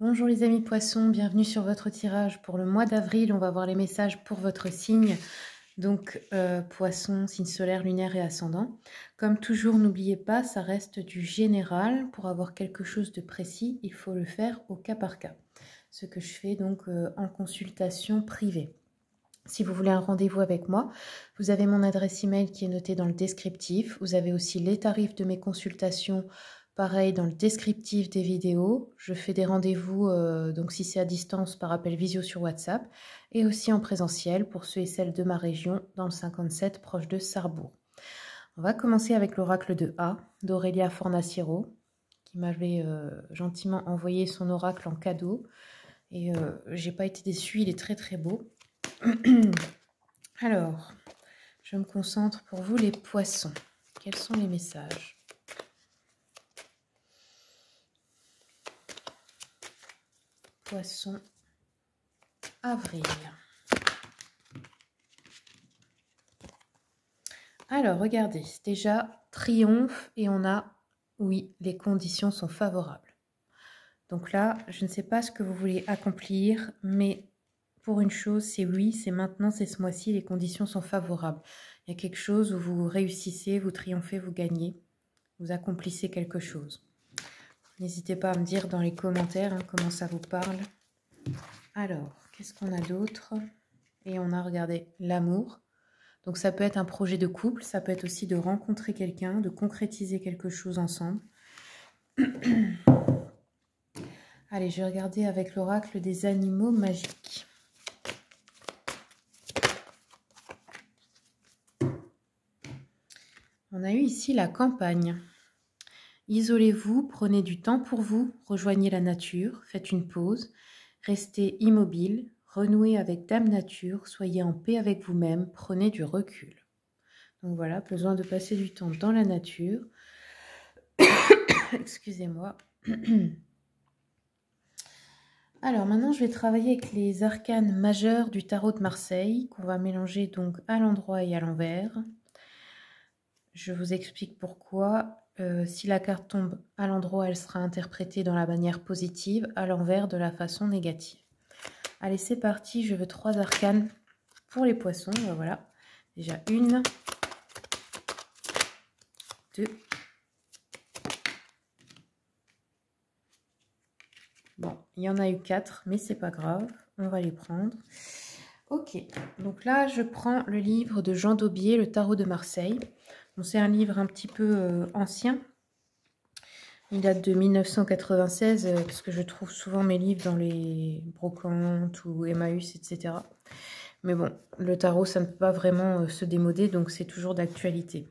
Bonjour les amis poissons, bienvenue sur votre tirage pour le mois d'avril. On va voir les messages pour votre signe, donc poisson, signe solaire, lunaire et ascendant. Comme toujours, n'oubliez pas, ça reste du général. Pour avoir quelque chose de précis, il faut le faire au cas par cas. Ce que je fais donc en consultation privée. Si vous voulez un rendez-vous avec moi, vous avez mon adresse email qui est notée dans le descriptif. Vous avez aussi les tarifs de mes consultations, pareil dans le descriptif des vidéos. Je fais des rendez-vous, donc si c'est à distance, par appel visio sur WhatsApp, et aussi en présentiel pour ceux et celles de ma région, dans le 57, proche de Sarrebourg. On va commencer avec l'oracle de A, d'Aurélia Fornaciero, qui m'avait gentiment envoyé son oracle en cadeau. Et j'ai pas été déçue, il est très très beau. Alors, je me concentre pour vous les poissons. Quels sont les messages? Poisson, avril. Alors, regardez, déjà, triomphe et on a, oui, les conditions sont favorables. Donc là, je ne sais pas ce que vous voulez accomplir, mais pour une chose, c'est oui, c'est maintenant, c'est ce mois-ci, les conditions sont favorables. Il y a quelque chose où vous réussissez, vous triomphez, vous gagnez, vous accomplissez quelque chose. N'hésitez pas à me dire dans les commentaires comment ça vous parle. Alors, qu'est-ce qu'on a d'autre? Et on a regardé l'amour. Donc ça peut être un projet de couple, ça peut être aussi de rencontrer quelqu'un, de concrétiser quelque chose ensemble. Allez, je vais regarder avec l'oracle des animaux magiques. On a eu ici la campagne. Isolez-vous, prenez du temps pour vous, rejoignez la nature, faites une pause, restez immobile, renouez avec Dame Nature, soyez en paix avec vous-même, prenez du recul. Donc voilà, besoin de passer du temps dans la nature. Excusez-moi. Alors maintenant, je vais travailler avec les arcanes majeurs du tarot de Marseille, qu'on va mélanger donc à l'endroit et à l'envers. Je vous explique pourquoi. Si la carte tombe à l'endroit, elle sera interprétée dans la manière positive, à l'envers de la façon négative. Allez, c'est parti. Je veux 3 arcanes pour les poissons. Voilà. Déjà 1, 2. Bon, il y en a eu 4, mais c'est pas grave. On va les prendre. Ok, donc là, je prends le livre de Jean Daubier, Le Tarot de Marseille. Bon, c'est un livre un petit peu ancien. Il date de 1996, parce que je trouve souvent mes livres dans les brocantes ou Emmaüs, etc. Mais bon, le tarot, ça ne peut pas vraiment se démoder, donc c'est toujours d'actualité.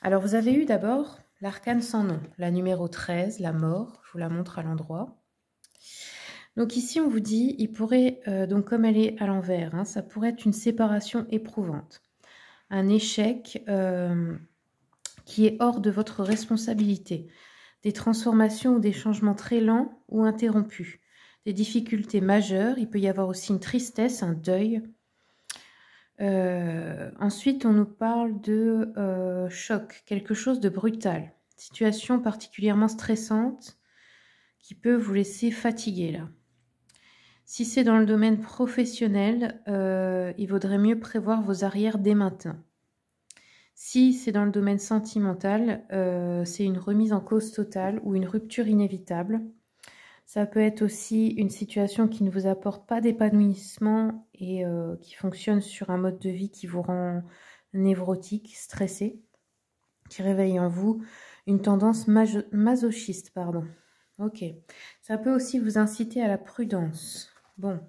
Alors, vous avez eu d'abord l'arcane sans nom, la numéro 13, la mort. Je vous la montre à l'endroit. Donc ici, on vous dit, il pourrait, donc comme elle est à l'envers, hein, ça pourrait être une séparation éprouvante. Un échec qui est hors de votre responsabilité. Des transformations ou des changements très lents ou interrompus. Des difficultés majeures. Il peut y avoir aussi une tristesse, un deuil. Ensuite, on nous parle de choc, quelque chose de brutal. Situation particulièrement stressante qui peut vous laisser fatiguer là. Si c'est dans le domaine professionnel, il vaudrait mieux prévoir vos arrières dès maintenant. Si c'est dans le domaine sentimental, c'est une remise en cause totale ou une rupture inévitable. Ça peut être aussi une situation qui ne vous apporte pas d'épanouissement et qui fonctionne sur un mode de vie qui vous rend névrotique, stressé, qui réveille en vous une tendance masochiste, pardon. Ok. Ça peut aussi vous inciter à la prudence. Bon.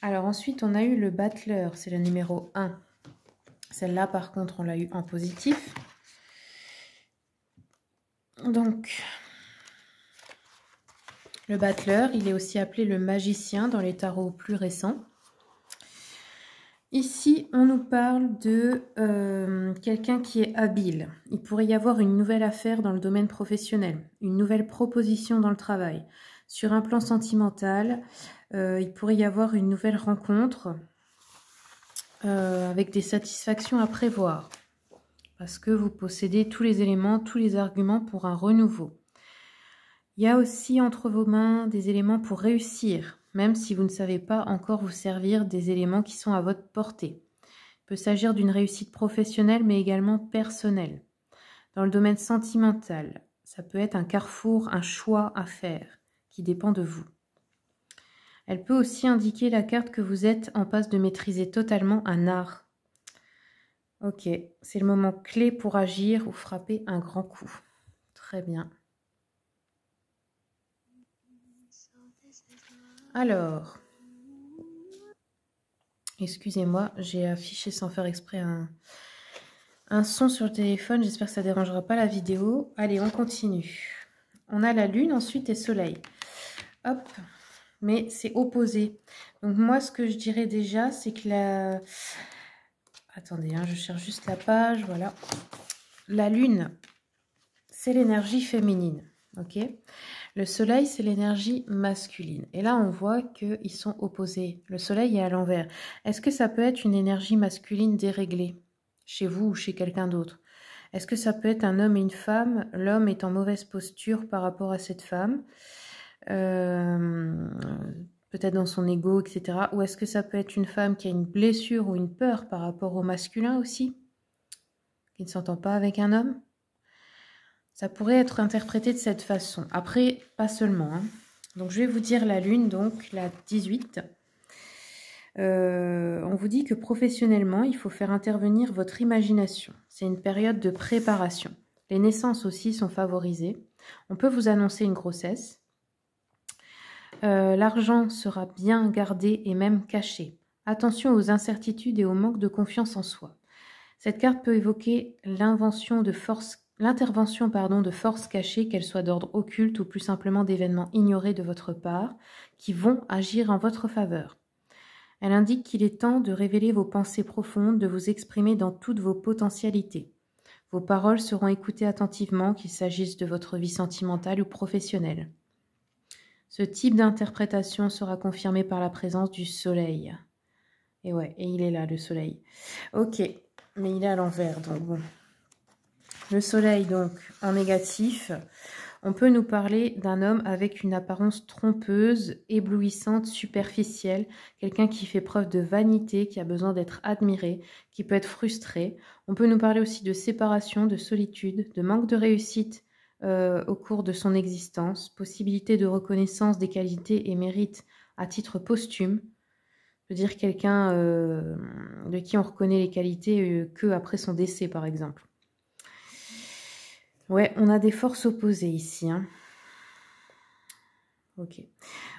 Alors ensuite, on a eu le battleur, c'est le numéro 1. Celle-là, par contre, on l'a eu en positif. Donc, le battleur, il est aussi appelé le magicien dans les tarots plus récents. Ici, on nous parle de quelqu'un qui est habile. Il pourrait y avoir une nouvelle affaire dans le domaine professionnel, une nouvelle proposition dans le travail. Sur un plan sentimental, il pourrait y avoir une nouvelle rencontre avec des satisfactions à prévoir. Parce que vous possédez tous les éléments, tous les arguments pour un renouveau. Il y a aussi entre vos mains des éléments pour réussir, même si vous ne savez pas encore vous servir des éléments qui sont à votre portée. Il peut s'agir d'une réussite professionnelle, mais également personnelle. Dans le domaine sentimental, ça peut être un carrefour, un choix à faire qui dépend de vous. Elle peut aussi indiquer la carte que vous êtes en passe de maîtriser totalement un art. Ok, c'est le moment clé pour agir ou frapper un grand coup. Très bien. Alors, excusez-moi, j'ai affiché sans faire exprès un son sur le téléphone. J'espère que ça ne dérangera pas la vidéo. Allez, on continue. On a la lune ensuite et soleil. Hop, mais c'est opposé. Donc moi, ce que je dirais déjà, c'est que la... Attendez, hein, je cherche juste la page, voilà. La lune, c'est l'énergie féminine, ok? Le soleil, c'est l'énergie masculine. Et là, on voit qu'ils sont opposés. Le soleil est à l'envers. Est-ce que ça peut être une énergie masculine déréglée chez vous ou chez quelqu'un d'autre? Est-ce que ça peut être un homme et une femme? L'homme est en mauvaise posture par rapport à cette femme, peut-être dans son ego, etc. Ou est-ce que ça peut être une femme qui a une blessure ou une peur par rapport au masculin aussi, qui ne s'entend pas avec un homme? Ça pourrait être interprété de cette façon. Après, pas seulement. Hein. Donc, je vais vous dire la lune, donc la 18. On vous dit que professionnellement, il faut faire intervenir votre imagination. C'est une période de préparation. Les naissances aussi sont favorisées. On peut vous annoncer une grossesse. L'argent sera bien gardé et même caché. Attention aux incertitudes et au manque de confiance en soi. Cette carte peut évoquer l'intervention de forces cachées, qu'elles soient d'ordre occulte ou plus simplement d'événements ignorés de votre part, qui vont agir en votre faveur. Elle indique qu'il est temps de révéler vos pensées profondes, de vous exprimer dans toutes vos potentialités. Vos paroles seront écoutées attentivement, qu'il s'agisse de votre vie sentimentale ou professionnelle. Ce type d'interprétation sera confirmé par la présence du soleil. Et ouais, et il est là, le soleil. Ok, mais il est à l'envers, donc bon. Le soleil, donc, en négatif, on peut nous parler d'un homme avec une apparence trompeuse, éblouissante, superficielle, quelqu'un qui fait preuve de vanité, qui a besoin d'être admiré, qui peut être frustré. On peut nous parler aussi de séparation, de solitude, de manque de réussite au cours de son existence, possibilité de reconnaissance des qualités et mérites à titre posthume. Je veux dire quelqu'un de qui on reconnaît les qualités que après son décès, par exemple. Ouais, on a des forces opposées ici. Hein. Ok.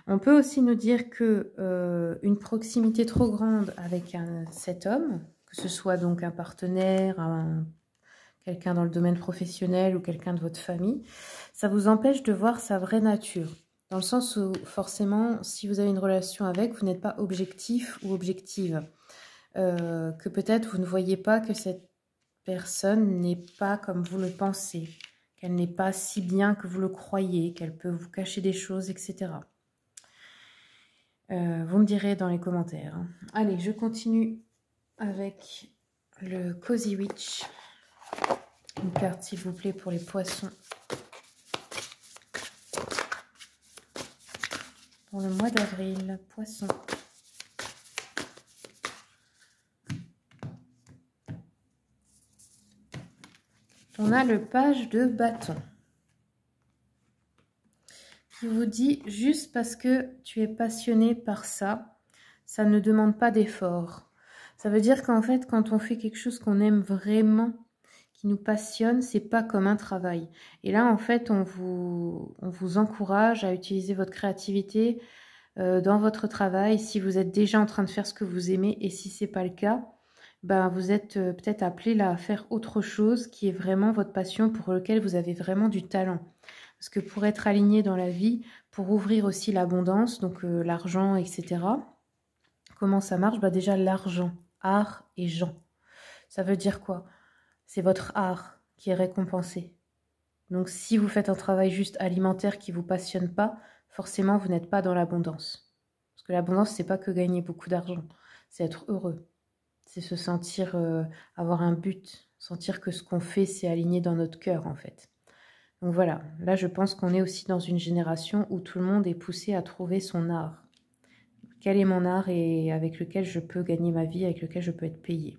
On peut aussi nous dire que une proximité trop grande avec cet homme, que ce soit donc un partenaire, quelqu'un dans le domaine professionnel ou quelqu'un de votre famille, ça vous empêche de voir sa vraie nature. Dans le sens où forcément, si vous avez une relation avec, vous n'êtes pas objectif ou objective. Que peut-être vous ne voyez pas que cette personne n'est pas comme vous le pensez, qu'elle n'est pas si bien que vous le croyez, qu'elle peut vous cacher des choses, etc. Vous me direz dans les commentaires. Hein. Allez, je continue avec le Cozy Witch. Une carte, s'il vous plaît, pour les poissons. Pour le mois d'avril, poisson. On a le page de bâton. Qui vous dit, juste parce que tu es passionné par ça, ça ne demande pas d'effort. Ça veut dire qu'en fait, quand on fait quelque chose qu'on aime vraiment, qui nous passionne, c'est pas comme un travail. Et là, en fait, on vous encourage à utiliser votre créativité dans votre travail, si vous êtes déjà en train de faire ce que vous aimez, et si c'est pas le cas, ben, vous êtes peut-être appelé là à faire autre chose qui est vraiment votre passion, pour lequel vous avez vraiment du talent. Parce que pour être aligné dans la vie, pour ouvrir aussi l'abondance, donc l'argent, etc., comment ça marche? Bah déjà, l'argent, art et gens. Ça veut dire quoi? C'est votre art qui est récompensé. Donc si vous faites un travail juste alimentaire qui ne vous passionne pas, forcément vous n'êtes pas dans l'abondance. Parce que l'abondance, c'est pas que gagner beaucoup d'argent, c'est être heureux. C'est se sentir, avoir un but, sentir que ce qu'on fait, c'est aligné dans notre cœur en fait. Donc voilà, là je pense qu'on est aussi dans une génération où tout le monde est poussé à trouver son art. Quel est mon art et avec lequel je peux gagner ma vie, avec lequel je peux être payée.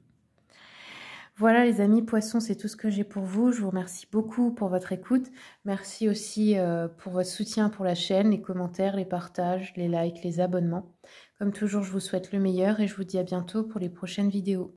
Voilà les amis, poissons, c'est tout ce que j'ai pour vous. Je vous remercie beaucoup pour votre écoute. Merci aussi pour votre soutien pour la chaîne, les commentaires, les partages, les likes, les abonnements. Comme toujours, je vous souhaite le meilleur et je vous dis à bientôt pour les prochaines vidéos.